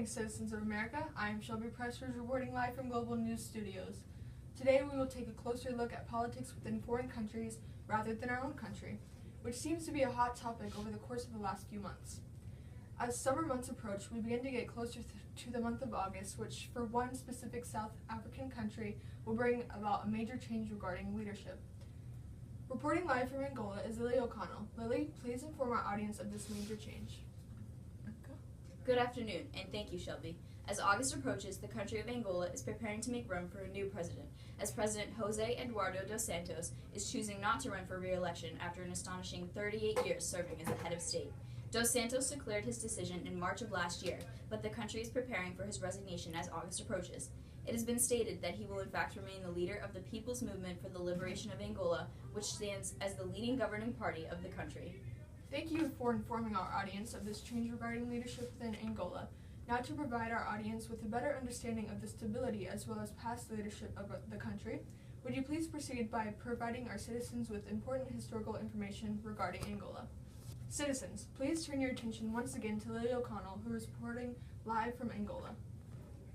citizens of America. I am Shelby Pressers reporting live from Global News Studios. Today we will take a closer look at politics within foreign countries rather than our own country, which seems to be a hot topic over the course of the last few months. As summer months approach, we begin to get closer to the month of August, which for one specific South African country will bring about a major change regarding leadership. Reporting live from Angola is Lily O'Connell. Lily, please inform our audience of this major change. Good afternoon, and thank you, Shelby. As August approaches, the country of Angola is preparing to make room for a new president, as President José Eduardo dos Santos is choosing not to run for re-election after an astonishing 38 years serving as the head of state. Dos Santos declared his decision in March of last year, but the country is preparing for his resignation as August approaches. It has been stated that he will in fact remain the leader of the People's Movement for the Liberation of Angola, which stands as the leading governing party of the country. Thank you for informing our audience of this change regarding leadership within Angola. Now to provide our audience with a better understanding of the stability as well as past leadership of the country, would you please proceed by providing our citizens with important historical information regarding Angola? Citizens, please turn your attention once again to Lily O'Connell, who is reporting live from Angola.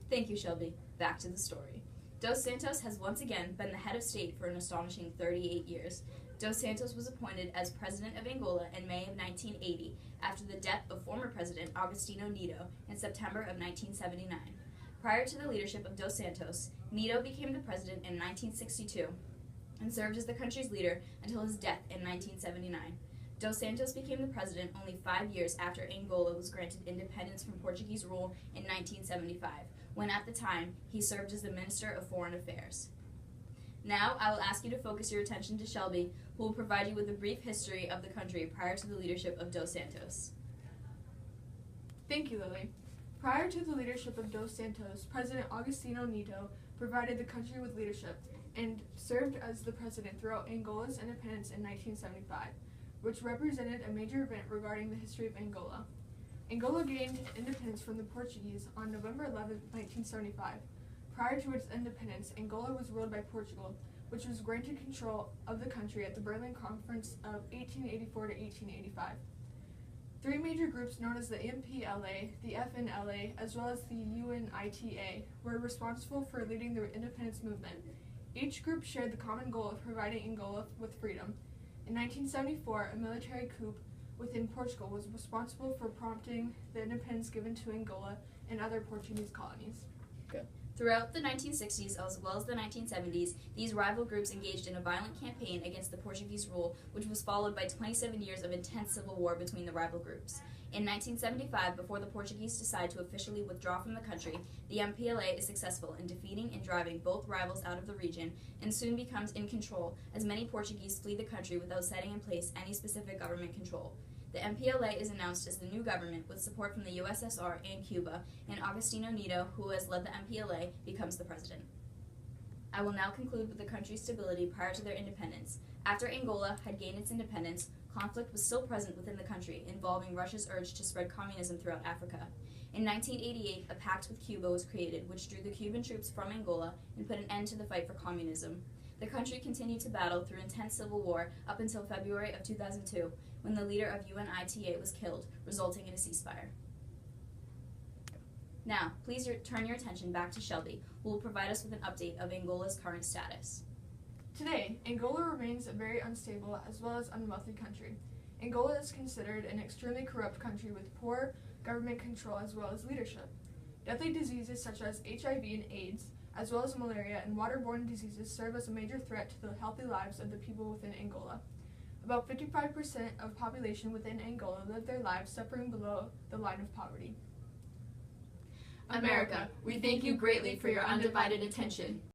Thank you, Shelby. Back to the story. Dos Santos has once again been the head of state for an astonishing 38 years. Dos Santos was appointed as president of Angola in May of 1980 after the death of former president Agostinho Neto in September of 1979. Prior to the leadership of Dos Santos, Neto became the president in 1962 and served as the country's leader until his death in 1979. Dos Santos became the president only 5 years after Angola was granted independence from Portuguese rule in 1975, when at the time he served as the Minister of Foreign Affairs. Now, I will ask you to focus your attention to Shelby, who will provide you with a brief history of the country prior to the leadership of Dos Santos. Thank you, Lily. Prior to the leadership of Dos Santos, President Agostinho Neto provided the country with leadership and served as the president throughout Angola's independence in 1975, which represented a major event regarding the history of Angola. Angola gained independence from the Portuguese on November 11, 1975. Prior to its independence, Angola was ruled by Portugal, which was granted control of the country at the Berlin Conference of 1884 to 1885. Three major groups known as the MPLA, the FNLA, as well as the UNITA were responsible for leading the independence movement. Each group shared the common goal of providing Angola with freedom. In 1974, a military coup within Portugal was responsible for prompting the independence given to Angola and other Portuguese colonies. Throughout the 1960s as well as the 1970s, these rival groups engaged in a violent campaign against the Portuguese rule, which was followed by 27 years of intense civil war between the rival groups. In 1975, before the Portuguese decide to officially withdraw from the country, the MPLA is successful in defeating and driving both rivals out of the region and soon becomes in control as many Portuguese flee the country without setting in place any specific government control. The MPLA is announced as the new government with support from the USSR and Cuba, and Agostinho Neto, who has led the MPLA, becomes the president. I will now conclude with the country's stability prior to their independence. After Angola had gained its independence, conflict was still present within the country, involving Russia's urge to spread communism throughout Africa. In 1988, a pact with Cuba was created, which drew the Cuban troops from Angola and put an end to the fight for communism. The country continued to battle through intense civil war up until February of 2002, when the leader of UNITA was killed, resulting in a ceasefire. Now, please turn your attention back to Shelby, who will provide us with an update of Angola's current status. Today, Angola remains a very unstable as well as unwealthy country. Angola is considered an extremely corrupt country with poor government control as well as leadership. Deadly diseases such as HIV and AIDS, as well as malaria and waterborne diseases, serve as a major threat to the healthy lives of the people within Angola. About 55% of population within Angola live their lives suffering below the line of poverty. America, we thank you greatly for your undivided attention.